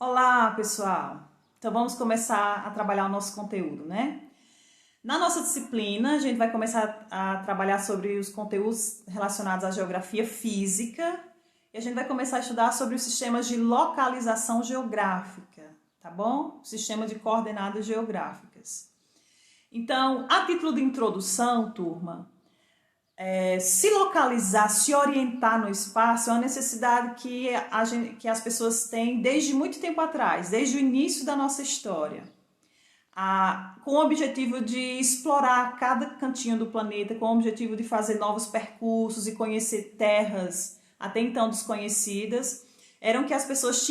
Olá, pessoal! Então vamos começar a trabalhar o nosso conteúdo, né? Na nossa disciplina, a gente vai começar a trabalhar sobre os conteúdos relacionados à geografia física e a gente vai começar a estudar sobre os sistemas de localização geográfica, tá bom? O sistema de coordenadas geográficas. Então, a título de introdução, turma, se localizar, se orientar no espaço é uma necessidade que as pessoas têm desde muito tempo atrás, desde o início da nossa história, com o objetivo de explorar cada cantinho do planeta, com o objetivo de fazer novos percursos e conhecer terras até então desconhecidas, eram que as pessoas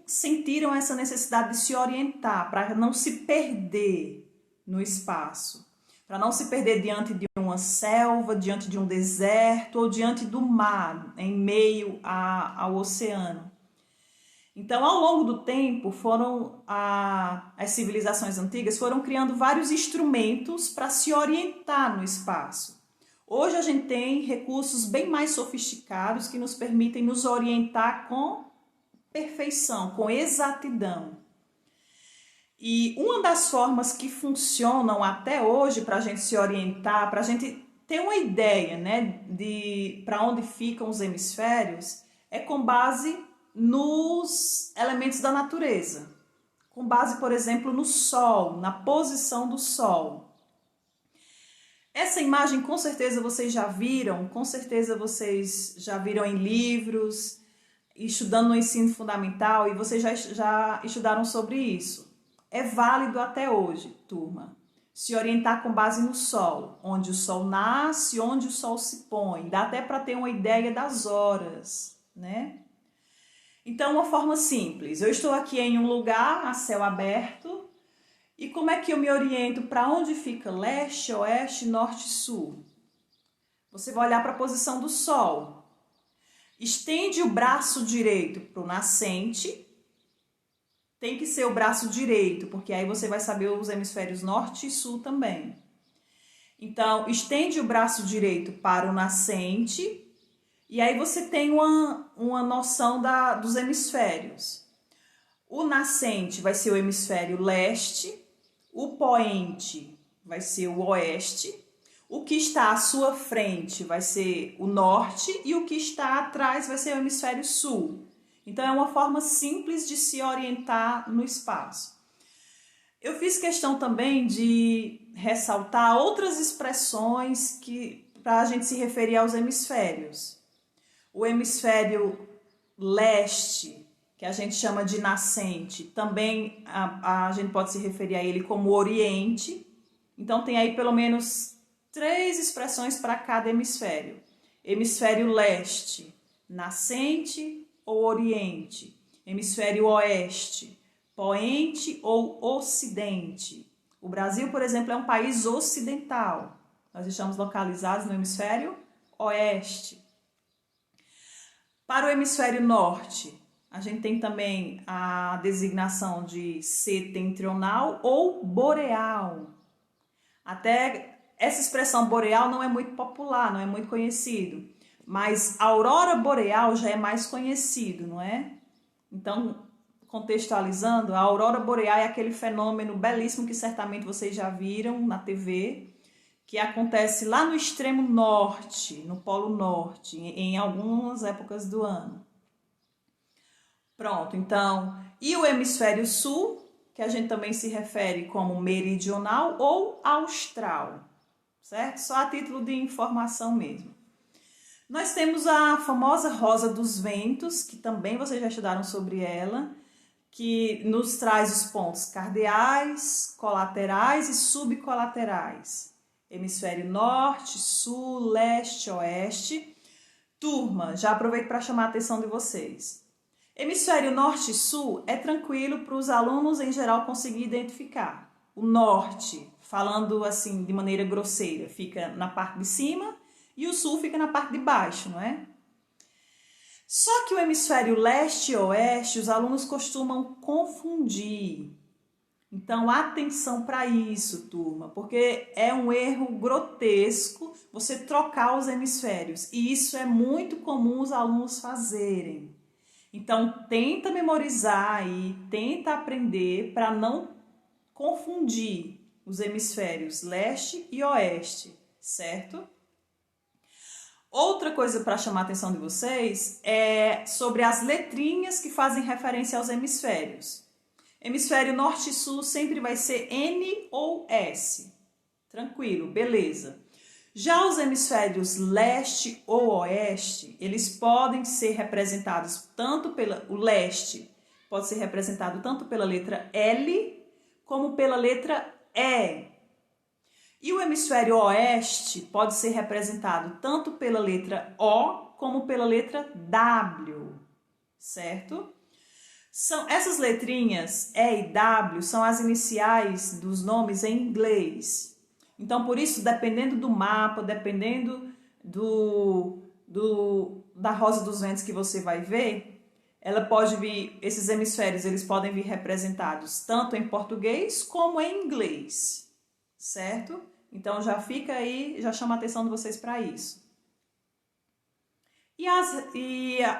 sentiram essa necessidade de se orientar para não se perder no espaço. Para não se perder diante de uma selva, diante de um deserto ou diante do mar, em meio ao oceano. Então, ao longo do tempo, as civilizações antigas foram criando vários instrumentos para se orientar no espaço. Hoje a gente tem recursos bem mais sofisticados que nos permitem nos orientar com perfeição, com exatidão. E uma das formas que funcionam até hoje para a gente se orientar, para a gente ter uma ideia, né, de para onde ficam os hemisférios, é com base nos elementos da natureza. Com base, por exemplo, no Sol, na posição do Sol. Essa imagem com certeza vocês já viram, com certeza vocês já viram em livros, estudando no ensino fundamental, e vocês já estudaram sobre isso. É válido até hoje, turma, se orientar com base no Sol, onde o Sol nasce, onde o Sol se põe. Dá até para ter uma ideia das horas, né? Então, uma forma simples. Eu estou aqui em um lugar a céu aberto e como é que eu me oriento para onde fica leste, oeste, norte e sul? Você vai olhar para a posição do Sol. Estende o braço direito para o nascente. Tem que ser o braço direito, porque aí você vai saber os hemisférios norte e sul também. Então, estende o braço direito para o nascente e aí você tem uma noção dos hemisférios. O nascente vai ser o hemisfério leste, o poente vai ser o oeste, o que está à sua frente vai ser o norte e o que está atrás vai ser o hemisfério sul. Então, é uma forma simples de se orientar no espaço. Eu fiz questão também de ressaltar outras expressões para a gente se referir aos hemisférios. O hemisfério leste, que a gente chama de nascente, também a gente pode se referir a ele como oriente. Então, tem aí pelo menos 3 expressões para cada hemisfério. Hemisfério leste, nascente ou oriente, hemisfério oeste, poente ou ocidente. O Brasil, por exemplo, é um país ocidental. Nós estamos localizados no hemisfério oeste. Para o hemisfério norte, a gente tem também a designação de setentrional ou boreal. Até essa expressão boreal não é muito popular, não é muito conhecido. Mas a aurora boreal já é mais conhecido, não é? Então, contextualizando, a aurora boreal é aquele fenômeno belíssimo que certamente vocês já viram na TV, que acontece lá no extremo norte, no polo norte, em algumas épocas do ano. Pronto, então, e o hemisfério sul, que a gente também se refere como meridional ou austral, certo? Só a título de informação mesmo. Nós temos a famosa rosa dos ventos, que também vocês já estudaram sobre ela, que nos traz os pontos cardeais, colaterais e subcolaterais. Hemisfério norte, sul, leste, oeste. Turma, já aproveito para chamar a atenção de vocês. Hemisfério norte e sul é tranquilo para os alunos em geral conseguir identificar. O norte, falando assim de maneira grosseira, fica na parte de cima, e o sul fica na parte de baixo, não é? Só que o hemisfério leste e oeste, os alunos costumam confundir. Então, atenção para isso, turma, porque é um erro grotesco você trocar os hemisférios. E isso é muito comum os alunos fazerem. Então, tenta memorizar e tenta aprender para não confundir os hemisférios leste e oeste, certo? Outra coisa para chamar a atenção de vocês é sobre as letrinhas que fazem referência aos hemisférios. Hemisfério norte e sul sempre vai ser N ou S. Tranquilo, beleza. Já os hemisférios leste ou oeste, eles podem ser representados o leste pode ser representado tanto pela letra L como pela letra E. E o hemisfério oeste pode ser representado tanto pela letra O como pela letra W, certo? Essas letrinhas E e W são as iniciais dos nomes em inglês. Então, por isso, dependendo do mapa, dependendo da Rosa dos Ventos que você vai ver, esses hemisférios eles podem vir representados tanto em português como em inglês, certo? Então já fica aí, já chama a atenção de vocês para isso. E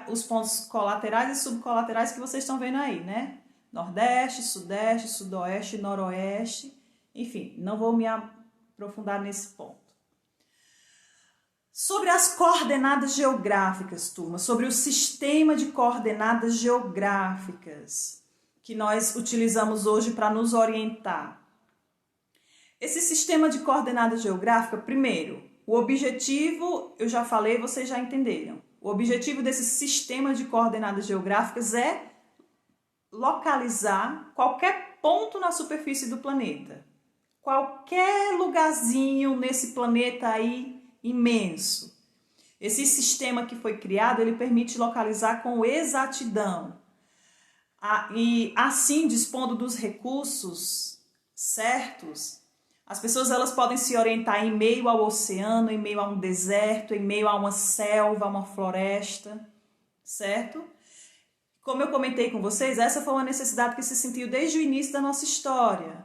os pontos colaterais e subcolaterais que vocês estão vendo aí, né? Nordeste, Sudeste, Sudoeste, Noroeste, enfim, não vou me aprofundar nesse ponto. Sobre as coordenadas geográficas, turma, sobre o sistema de coordenadas geográficas que nós utilizamos hoje para nos orientar. Esse sistema de coordenada geográfica, primeiro, o objetivo, eu já falei, vocês já entenderam. O objetivo desse sistema de coordenadas geográficas é localizar qualquer ponto na superfície do planeta. Qualquer lugarzinho nesse planeta aí imenso. Esse sistema que foi criado, ele permite localizar com exatidão. E assim, dispondo dos recursos certos, as pessoas elas podem se orientar em meio ao oceano, em meio a um deserto, em meio a uma selva, a uma floresta, certo? Como eu comentei com vocês, essa foi uma necessidade que se sentiu desde o início da nossa história.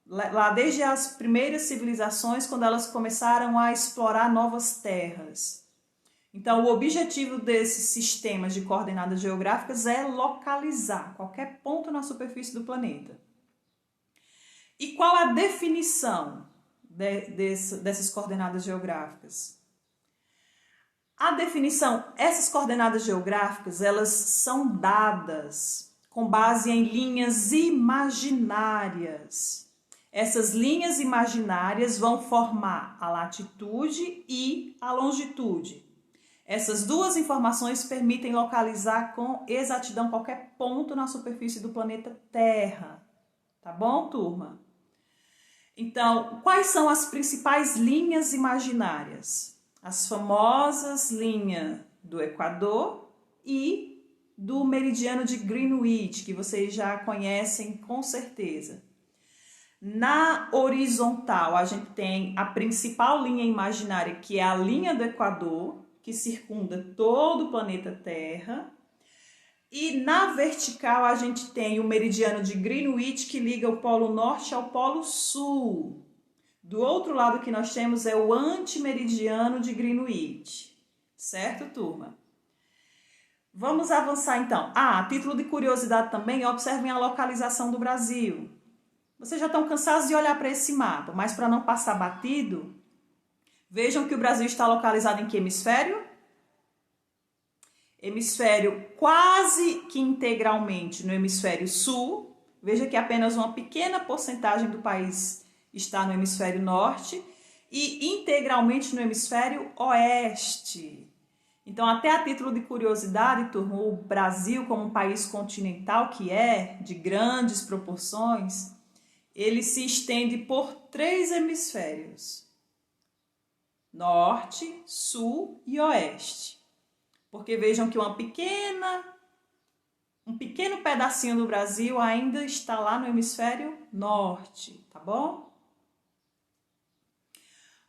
Lá desde as primeiras civilizações, quando elas começaram a explorar novas terras. Então, o objetivo desses sistemas de coordenadas geográficas é localizar qualquer ponto na superfície do planeta. E qual a definição dessas coordenadas geográficas? A definição, essas coordenadas geográficas, elas são dadas com base em linhas imaginárias. Essas linhas imaginárias vão formar a latitude e a longitude. Essas duas informações permitem localizar com exatidão qualquer ponto na superfície do planeta Terra. Tá bom, turma? Então, quais são as principais linhas imaginárias? As famosas linhas do Equador e do meridiano de Greenwich, que vocês já conhecem com certeza. Na horizontal, a gente tem a principal linha imaginária, que é a linha do Equador, que circunda todo o planeta Terra. E na vertical a gente tem o meridiano de Greenwich, que liga o Polo Norte ao Polo Sul. Do outro lado que nós temos é o antimeridiano de Greenwich. Certo, turma? Vamos avançar então. A título de curiosidade também, observem a localização do Brasil. Vocês já estão cansados de olhar para esse mapa, mas para não passar batido, vejam que o Brasil está localizado em que hemisfério? Hemisfério quase que integralmente no hemisfério sul. Veja que apenas uma pequena porcentagem do país está no hemisfério norte e integralmente no hemisfério oeste. Então, até a título de curiosidade, turma, o Brasil como um país continental que é, de grandes proporções, ele se estende por 3 hemisférios: norte, sul e oeste. Porque vejam que um pequeno pedacinho do Brasil ainda está lá no hemisfério norte, tá bom?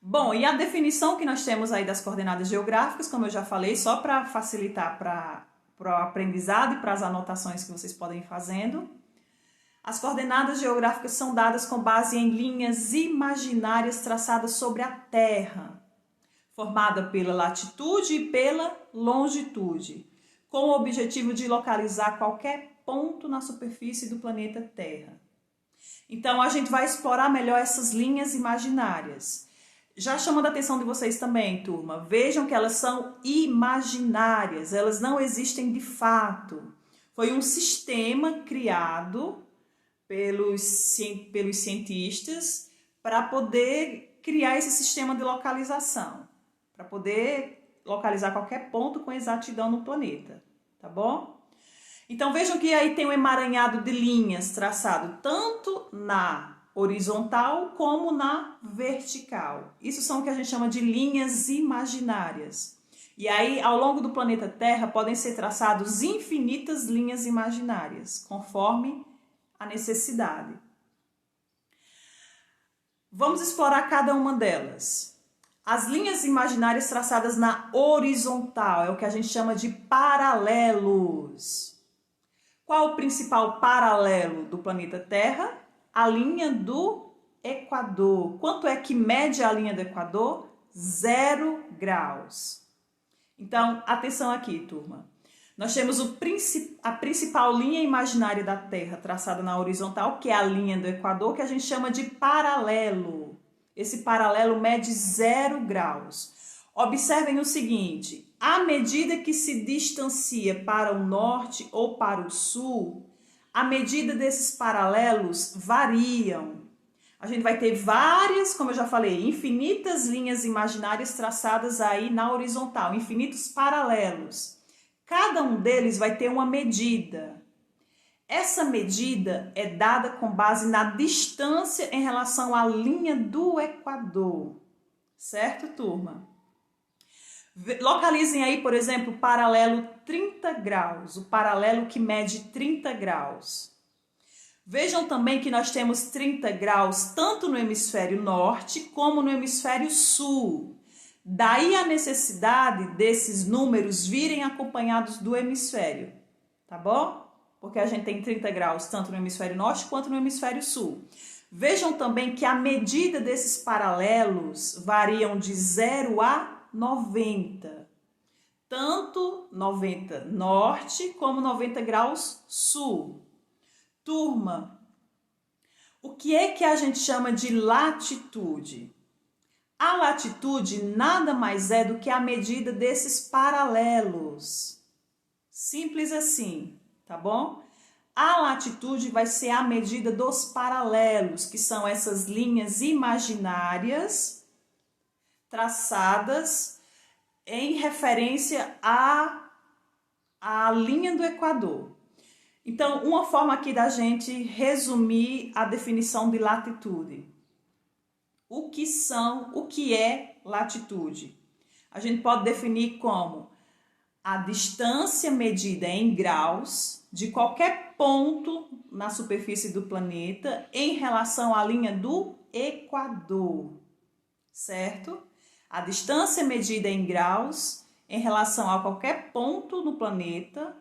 Bom, e a definição que nós temos aí das coordenadas geográficas, como eu já falei, só para facilitar para o aprendizado e para as anotações que vocês podem ir fazendo. As coordenadas geográficas são dadas com base em linhas imaginárias traçadas sobre a Terra, formada pela latitude e pela longitude, com o objetivo de localizar qualquer ponto na superfície do planeta Terra. Então, a gente vai explorar melhor essas linhas imaginárias. Já chamando a atenção de vocês também, turma, vejam que elas são imaginárias, elas não existem de fato. Foi um sistema criado pelos cientistas para poder criar esse sistema de localização, para poder localizar qualquer ponto com exatidão no planeta, tá bom? Então vejam que aí tem um emaranhado de linhas traçado tanto na horizontal como na vertical. Isso são o que a gente chama de linhas imaginárias. E aí, ao longo do planeta Terra, podem ser traçados infinitas linhas imaginárias, conforme a necessidade. Vamos explorar cada uma delas. As linhas imaginárias traçadas na horizontal é o que a gente chama de paralelos. Qual o principal paralelo do planeta Terra? A linha do Equador. Quanto é que mede a linha do Equador? 0 graus. Então, atenção aqui, turma. Nós temos a principal linha imaginária da Terra traçada na horizontal, que é a linha do Equador, que a gente chama de paralelo. Esse paralelo mede 0 graus. Observem o seguinte, à medida que se distancia para o norte ou para o sul, a medida desses paralelos variam. A gente vai ter várias, como eu já falei, infinitas linhas imaginárias traçadas aí na horizontal, infinitos paralelos. Cada um deles vai ter uma medida. Essa medida é dada com base na distância em relação à linha do Equador. Certo, turma? Localizem aí, por exemplo, o paralelo 30 graus, o paralelo que mede 30 graus. Vejam também que nós temos 30 graus tanto no hemisfério norte como no hemisfério sul. Daí a necessidade desses números virem acompanhados do hemisfério, tá bom? Porque a gente tem 30 graus tanto no hemisfério norte quanto no hemisfério sul. Vejam também que a medida desses paralelos variam de 0 a 90. Tanto 90 norte como 90 graus sul. Turma, o que é que a gente chama de latitude? A latitude nada mais é do que a medida desses paralelos. Simples assim, tá bom? A latitude vai ser a medida dos paralelos, que são essas linhas imaginárias traçadas em referência à linha do Equador. Então, uma forma aqui da gente resumir a definição de latitude. O que é latitude? A gente pode definir como a distância medida em graus de qualquer ponto na superfície do planeta em relação à linha do Equador, certo? A distância medida em graus em relação a qualquer ponto no planeta.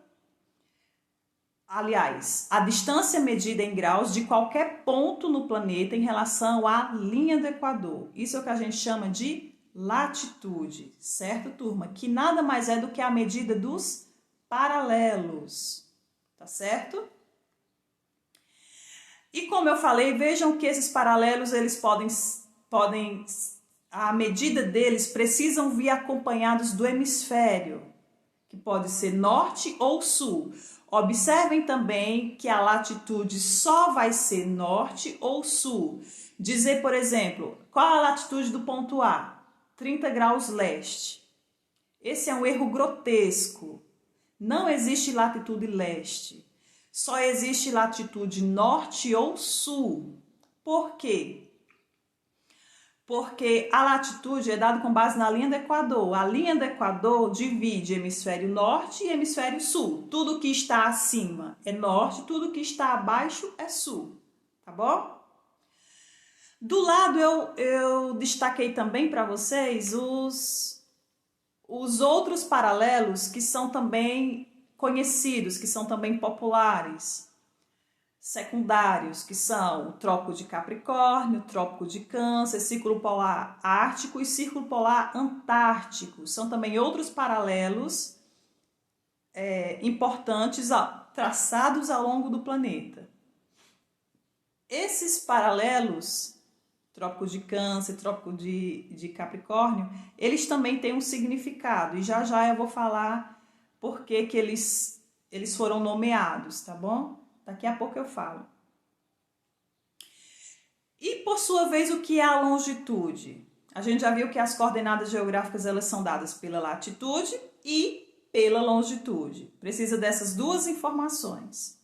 Aliás, a distância medida em graus de qualquer ponto no planeta em relação à linha do Equador. Isso é o que a gente chama de latitude, certo, turma? Que nada mais é do que a medida dos paralelos, tá certo? E como eu falei, vejam que esses paralelos, eles a medida deles precisam vir acompanhados do hemisfério, que pode ser norte ou sul. Observem também que a latitude só vai ser norte ou sul. Dizer, por exemplo, qual a latitude do ponto A? 30 graus leste. Esse é um erro grotesco. Não existe latitude leste. Só existe latitude norte ou sul. Por quê? Porque a latitude é dada com base na linha do Equador. A linha do Equador divide hemisfério norte e hemisfério sul. Tudo que está acima é norte, tudo que está abaixo é sul. Tá bom? Do lado eu destaquei também para vocês os outros paralelos que são também conhecidos, que são também populares. Secundários, que são o Trópico de Capricórnio, Trópico de Câncer, Círculo Polar Ártico e Círculo Polar Antártico. São também outros paralelos importantes traçados ao longo do planeta. Esses paralelos, Trópico de Câncer, Trópico de Capricórnio, eles também têm um significado. E já eu vou falar por que eles foram nomeados, tá bom? Daqui a pouco eu falo. E, por sua vez, o que é a longitude? A gente já viu que as coordenadas geográficas elas são dadas pela latitude e pela longitude. Precisa dessas duas informações.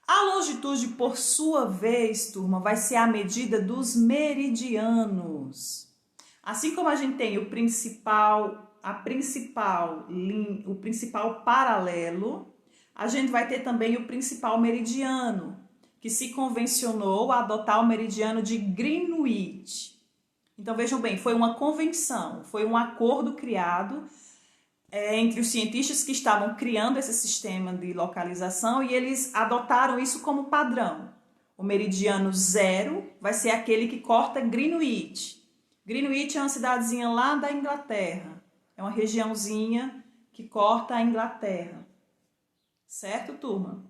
A longitude, por sua vez, turma, vai ser a medida dos meridianos. Assim como a gente tem o principal paralelo, a gente vai ter também o principal meridiano, que se convencionou a adotar o meridiano de Greenwich. Então, vejam bem, foi uma convenção, foi um acordo criado entre os cientistas que estavam criando esse sistema de localização e eles adotaram isso como padrão. O meridiano 0 vai ser aquele que corta Greenwich. Greenwich é uma cidadezinha lá da Inglaterra, é uma regiãozinha que corta a Inglaterra. Certo, turma?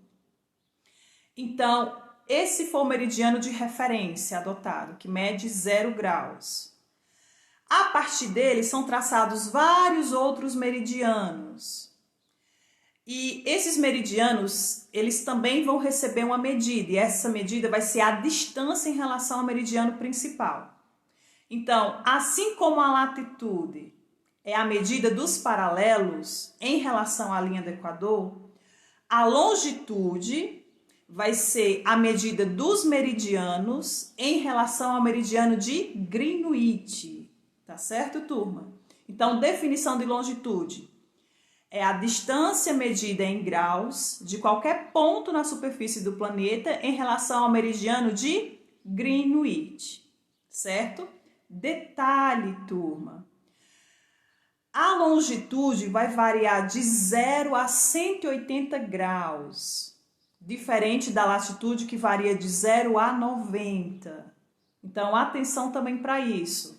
Então, esse foi o meridiano de referência adotado, que mede 0 graus. A partir dele são traçados vários outros meridianos. E esses meridianos, eles também vão receber uma medida, e essa medida vai ser a distância em relação ao meridiano principal. Então, assim como a latitude é a medida dos paralelos em relação à linha do Equador, a longitude vai ser a medida dos meridianos em relação ao meridiano de Greenwich. Tá certo, turma? Então, definição de longitude é a distância medida em graus de qualquer ponto na superfície do planeta em relação ao meridiano de Greenwich. Certo? Detalhe, turma. A longitude vai variar de 0 a 180 graus, diferente da latitude que varia de 0 a 90. Então, atenção também para isso.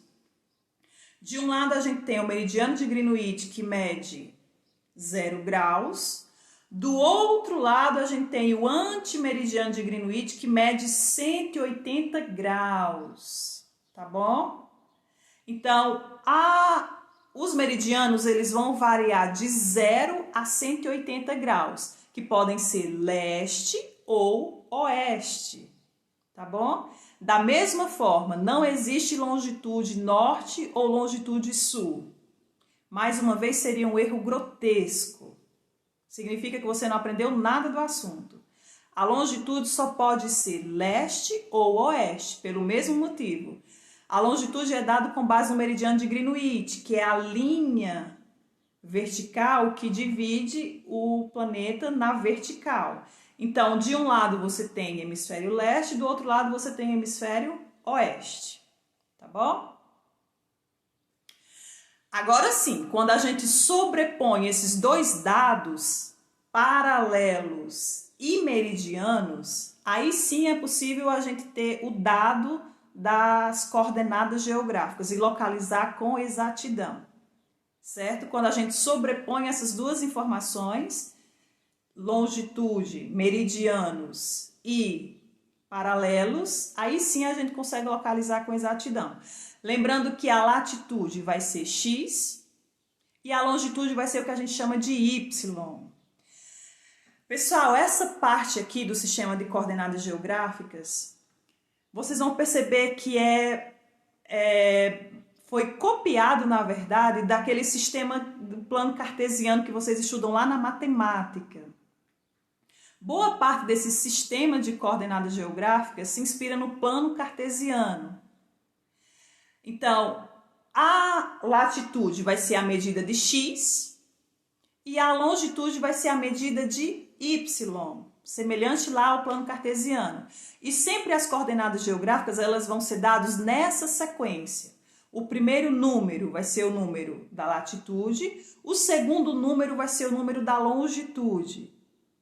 De um lado, a gente tem o meridiano de Greenwich, que mede 0 graus. Do outro lado, a gente tem o antimeridiano de Greenwich, que mede 180 graus. Tá bom? Então, os meridianos eles vão variar de 0 a 180 graus, que podem ser leste ou oeste. Tá bom? Da mesma forma, não existe longitude norte ou longitude sul. Mais uma vez, seria um erro grotesco. Significa que você não aprendeu nada do assunto. A longitude só pode ser leste ou oeste, pelo mesmo motivo. A longitude é dada com base no meridiano de Greenwich, que é a linha vertical que divide o planeta na vertical. Então, de um lado você tem hemisfério leste, do outro lado você tem hemisfério oeste. Tá bom? Agora sim, quando a gente sobrepõe esses dois dados, paralelos e meridianos, aí sim é possível a gente ter o dado das coordenadas geográficas e localizar com exatidão. Certo? Quando a gente sobrepõe essas duas informações, longitude, meridianos e paralelos, aí sim a gente consegue localizar com exatidão. Lembrando que a latitude vai ser x e a longitude vai ser o que a gente chama de y. Pessoal, essa parte aqui do sistema de coordenadas geográficas, vocês vão perceber que foi copiado, na verdade, daquele sistema do plano cartesiano que vocês estudam lá na matemática. Boa parte desse sistema de coordenadas geográficas se inspira no plano cartesiano. Então, a latitude vai ser a medida de x e a longitude vai ser a medida de y, semelhante lá ao plano cartesiano. E sempre as coordenadas geográficas elas vão ser dadas nessa sequência. O primeiro número vai ser o número da latitude, o segundo número vai ser o número da longitude.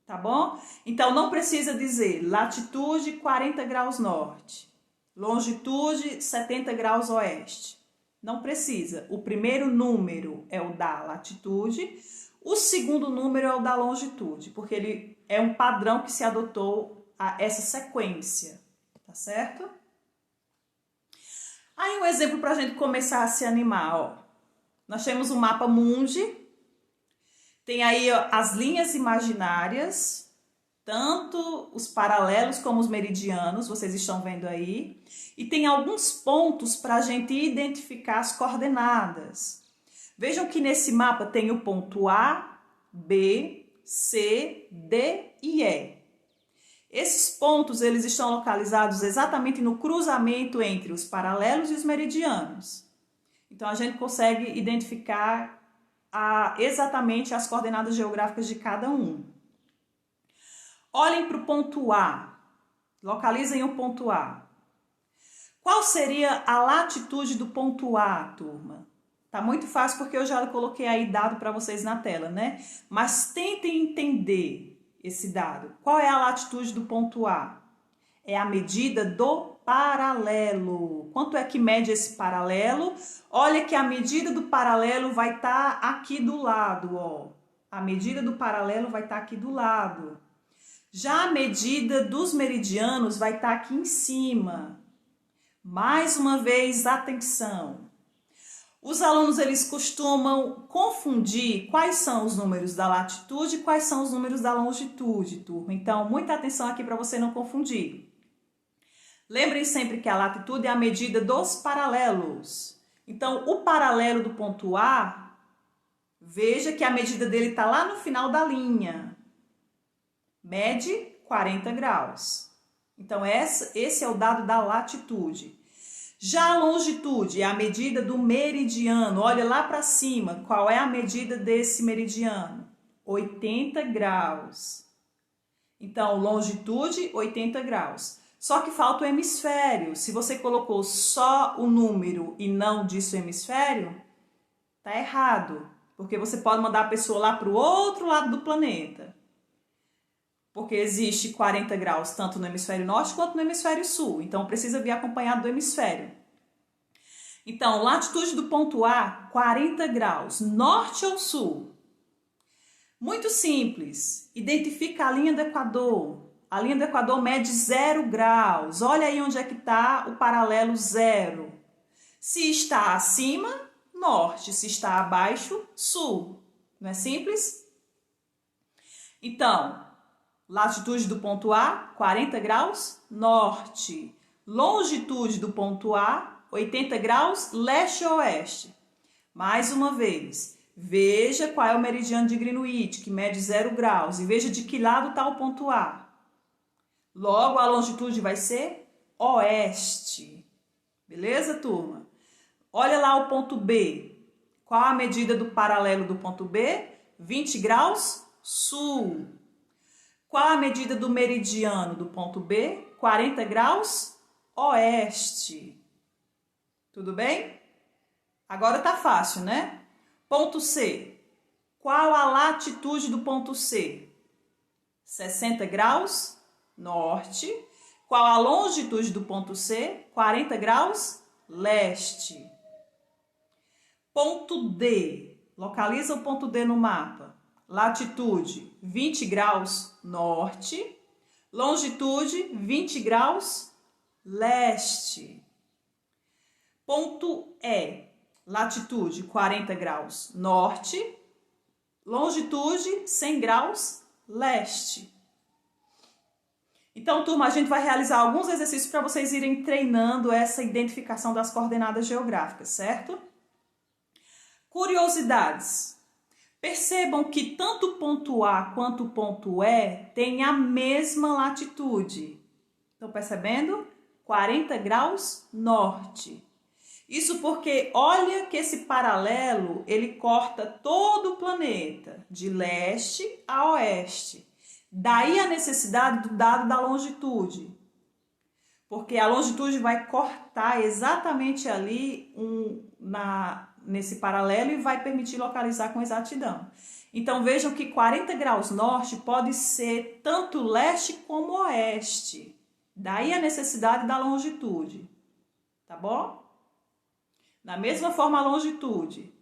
Tá bom? Então, não precisa dizer latitude 40 graus norte, longitude 70 graus oeste. Não precisa. O primeiro número é o da latitude, O segundo número é o da longitude, porque ele é um padrão que se adotou a essa sequência, tá certo? Aí um exemplo para a gente começar a se animar, ó. Nós temos o mapa mundi, tem aí ó, as linhas imaginárias, tanto os paralelos como os meridianos, vocês estão vendo aí. E tem alguns pontos para a gente identificar as coordenadas. Vejam que nesse mapa tem o ponto A, B, C, D e E. Esses pontos eles estão localizados exatamente no cruzamento entre os paralelos e os meridianos. Então a gente consegue identificar exatamente as coordenadas geográficas de cada um. Olhem para o ponto A, localizem o ponto A. Qual seria a latitude do ponto A, turma? Tá muito fácil porque eu já coloquei aí dado para vocês na tela, né? Mas tentem entender esse dado. Qual é a latitude do ponto A? É a medida do paralelo. Quanto é que mede esse paralelo? Olha que a medida do paralelo vai estar aqui do lado, ó. A medida do paralelo vai estar aqui do lado. Já a medida dos meridianos vai estar aqui em cima. Mais uma vez, atenção. Os alunos eles costumam confundir quais são os números da latitude e quais são os números da longitude, turma. Então, muita atenção aqui para você não confundir. Lembrem sempre que a latitude é a medida dos paralelos. Então, o paralelo do ponto A, veja que a medida dele está lá no final da linha. Mede 40 graus. Então, esse é o dado da latitude. Já a longitude é a medida do meridiano. Olha lá para cima, qual é a medida desse meridiano? 80 graus. Então, longitude, 80 graus. Só que falta o hemisfério. Se você colocou só o número e não disse o hemisfério, tá errado. Porque você pode mandar a pessoa lá para o outro lado do planeta. Porque existe 40 graus tanto no hemisfério norte quanto no hemisfério sul. Então, precisa vir acompanhado do hemisfério. Então, latitude do ponto A, 40 graus. Norte ou sul? Muito simples. Identifica a linha do Equador. A linha do Equador mede 0 graus. Olha aí onde é que está o paralelo 0. Se está acima, norte. Se está abaixo, sul. Não é simples? Então, latitude do ponto A, 40 graus, norte. Longitude do ponto A, 80 graus, leste-oeste. Mais uma vez, veja qual é o meridiano de Greenwich, que mede 0 graus. E veja de que lado está o ponto A. Logo, a longitude vai ser oeste. Beleza, turma? Olha lá o ponto B. Qual a medida do paralelo do ponto B? 20 graus, sul. Qual a medida do meridiano do ponto B? 40 graus, oeste. Tudo bem? Agora tá fácil, né? Ponto C. Qual a latitude do ponto C? 60 graus, norte. Qual a longitude do ponto C? 40 graus, leste. Ponto D. Localiza o ponto D no mapa. Latitude 20 graus norte, longitude 20 graus leste. Ponto E, latitude 40 graus norte, longitude 100 graus leste. Então, turma, a gente vai realizar alguns exercícios para vocês irem treinando essa identificação das coordenadas geográficas, certo? Curiosidades. Percebam que tanto o ponto A quanto o ponto E têm a mesma latitude. Estão percebendo? 40 graus norte. Isso porque olha que esse paralelo, ele corta todo o planeta, de leste a oeste. Daí a necessidade do dado da longitude. Porque a longitude vai cortar exatamente ali nesse paralelo e vai permitir localizar com exatidão. Então vejam que 40 graus norte pode ser tanto leste como oeste. Daí a necessidade da longitude. Tá bom? Da mesma forma a longitude.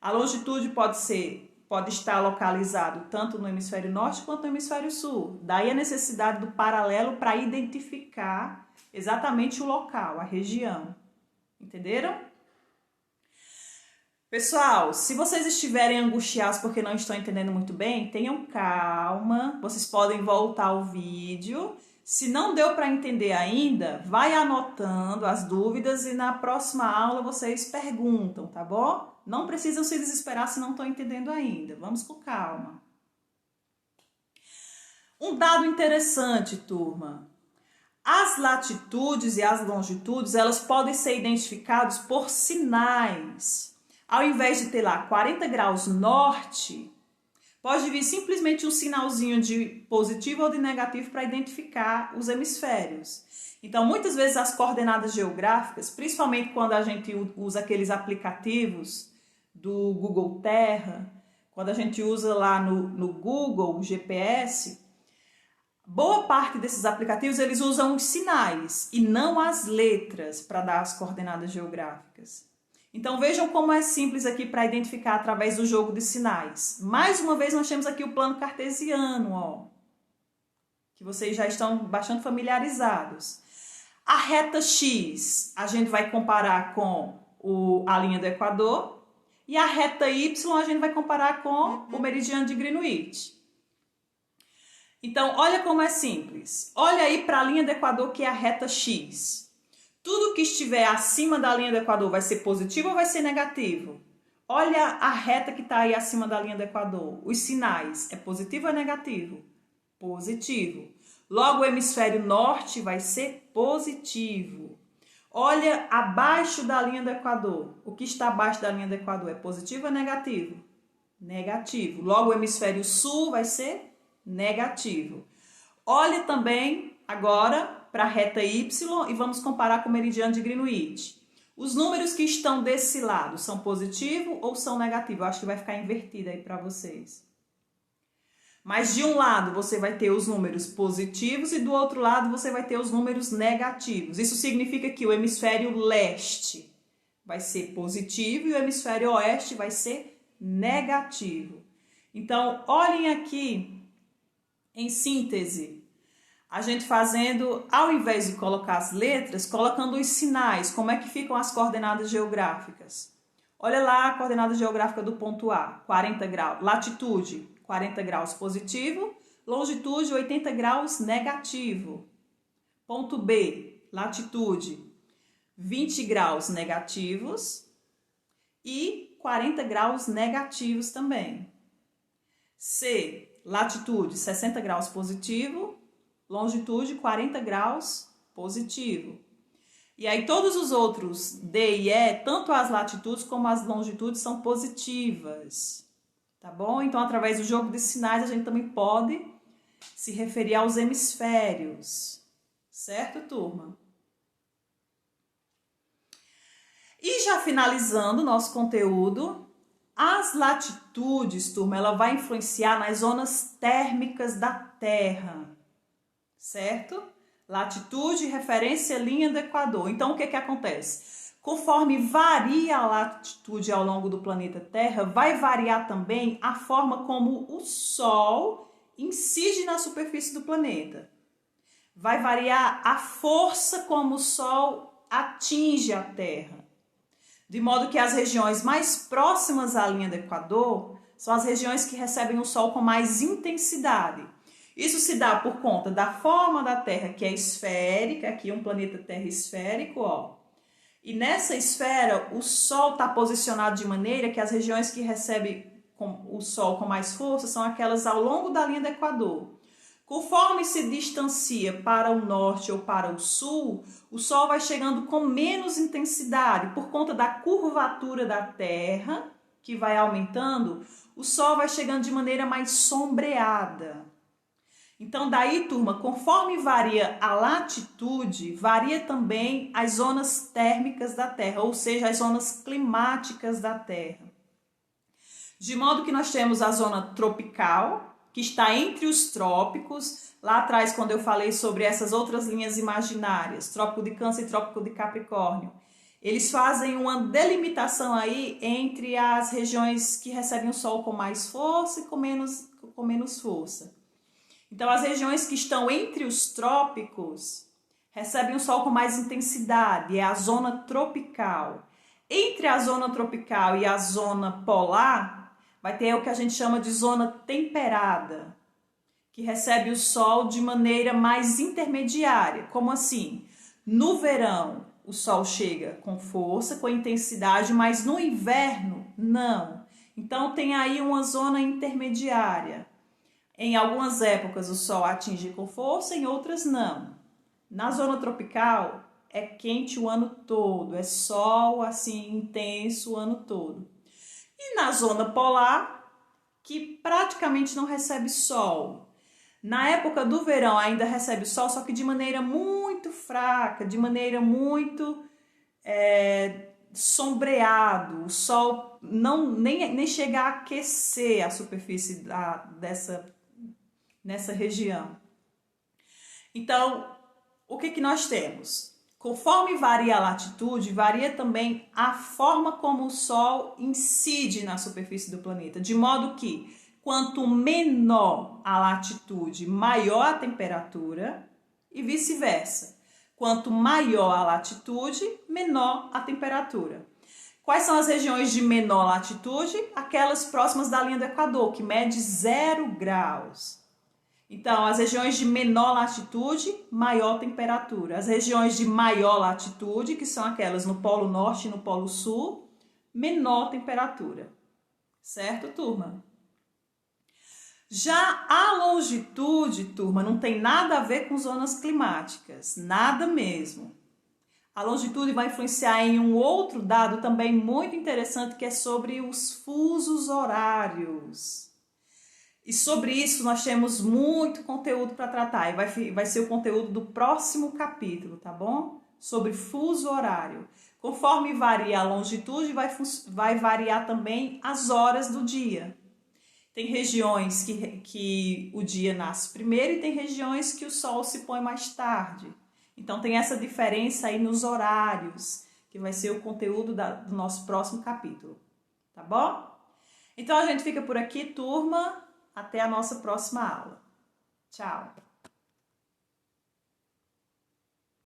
A longitude pode ser pode estar localizado tanto no hemisfério norte quanto no hemisfério sul. Daí a necessidade do paralelo para identificar exatamente o local, a região. Entenderam? Pessoal, se vocês estiverem angustiados porque não estão entendendo muito bem, tenham calma, vocês podem voltar ao vídeo. Se não deu para entender ainda, vai anotando as dúvidas e na próxima aula vocês perguntam, tá bom? Não precisam se desesperar se não estão entendendo ainda. Vamos com calma. Um dado interessante, turma. As latitudes e as longitudes, elas podem ser identificadas por sinais. Ao invés de ter lá 40 graus norte, pode vir simplesmente um sinalzinho de positivo ou de negativo para identificar os hemisférios. Então, muitas vezes as coordenadas geográficas, principalmente quando a gente usa aqueles aplicativos do Google Terra, quando a gente usa lá no Google o GPS, boa parte desses aplicativos eles usam os sinais e não as letras para dar as coordenadas geográficas. Então vejam como é simples aqui para identificar através do jogo de sinais. Mais uma vez nós temos aqui o plano cartesiano, ó, que vocês já estão bastante familiarizados. A reta X a gente vai comparar com a linha do Equador e a reta Y a gente vai comparar com o meridiano de Greenwich. Então olha como é simples. Olha aí para a linha do Equador que é a reta X. Tudo que estiver acima da linha do Equador vai ser positivo ou vai ser negativo? Olha a reta que está aí acima da linha do Equador. Os sinais, é positivo ou é negativo? Positivo. Logo, o hemisfério norte vai ser positivo. Olha abaixo da linha do Equador. O que está abaixo da linha do Equador é positivo ou é negativo? Negativo. Logo, o hemisfério sul vai ser negativo. Olha também agora para a reta Y e vamos comparar com o meridiano de Greenwich. Os números que estão desse lado são positivo ou são negativo? Eu acho que vai ficar invertido aí para vocês. Mas de um lado você vai ter os números positivos e do outro lado você vai ter os números negativos. Isso significa que o hemisfério leste vai ser positivo e o hemisfério oeste vai ser negativo. Então, olhem aqui, em síntese, a gente fazendo, ao invés de colocar as letras, colocando os sinais, como é que ficam as coordenadas geográficas. Olha lá a coordenada geográfica do ponto A, 40 graus, latitude, 40 graus positivo, longitude, 80 graus negativo. Ponto B, latitude, 20 graus negativos e 40 graus negativos também. C, latitude, 60 graus positivo, longitude 40 graus positivo. E aí todos os outros D e E, tanto as latitudes como as longitudes são positivas. Tá bom? Então, através do jogo de sinais, a gente também pode se referir aos hemisférios. Certo, turma? E já finalizando o nosso conteúdo, as latitudes, turma, ela vai influenciar nas zonas térmicas da Terra. Certo? Latitude, referência, linha do Equador. Então, o que acontece? Conforme varia a latitude ao longo do planeta Terra, vai variar também a forma como o Sol incide na superfície do planeta. Vai variar a força como o Sol atinge a Terra. De modo que as regiões mais próximas à linha do Equador são as regiões que recebem o Sol com mais intensidade. Isso se dá por conta da forma da Terra, que é esférica, aqui um planeta Terra esférico, ó. E nessa esfera, o Sol está posicionado de maneira que as regiões que recebem o Sol com mais força são aquelas ao longo da linha do Equador. Conforme se distancia para o norte ou para o sul, o Sol vai chegando com menos intensidade. Por conta da curvatura da Terra, que vai aumentando, o Sol vai chegando de maneira mais sombreada. Então, daí, turma, conforme varia a latitude, varia também as zonas térmicas da Terra, ou seja, as zonas climáticas da Terra. De modo que nós temos a zona tropical, que está entre os trópicos. Lá atrás, quando eu falei sobre essas outras linhas imaginárias, Trópico de Câncer e Trópico de Capricórnio, Eles fazem uma delimitação aí entre as regiões que recebem o sol com mais força e com menos força. Então, as regiões que estão entre os trópicos recebem o sol com mais intensidade, é a zona tropical. Entre a zona tropical e a zona polar, vai ter o que a gente chama de zona temperada, que recebe o sol de maneira mais intermediária. Como assim? No verão, o sol chega com força, com intensidade, mas no inverno, não. Então, tem aí uma zona intermediária. Em algumas épocas, o sol atinge com força, em outras, não. Na zona tropical, é quente o ano todo, é sol assim intenso o ano todo. E na zona polar, que praticamente não recebe sol. Na época do verão ainda recebe sol, só que de maneira muito fraca, de maneira muito sombreado. O sol nem chega a aquecer a superfície nessa região. Então, o que nós temos? Conforme varia a latitude, varia também a forma como o Sol incide na superfície do planeta, de modo que quanto menor a latitude, maior a temperatura e vice-versa. Quanto maior a latitude, menor a temperatura. Quais são as regiões de menor latitude? Aquelas próximas da linha do Equador, que mede 0 graus. Então, as regiões de menor latitude, maior temperatura. As regiões de maior latitude, que são aquelas no Polo Norte e no Polo Sul, menor temperatura. Certo, turma? Já a longitude, turma, não tem nada a ver com zonas climáticas, nada mesmo. A longitude vai influenciar em um outro dado também muito interessante, que é sobre os fusos horários. E sobre isso nós temos muito conteúdo para tratar, e vai ser o conteúdo do próximo capítulo, tá bom? Sobre fuso horário. Conforme varia a longitude, vai variar também as horas do dia. Tem regiões que o dia nasce primeiro e tem regiões que o sol se põe mais tarde. Então tem essa diferença aí nos horários, que vai ser o conteúdo do nosso próximo capítulo, tá bom? Então a gente fica por aqui, turma. Até a nossa próxima aula. Tchau!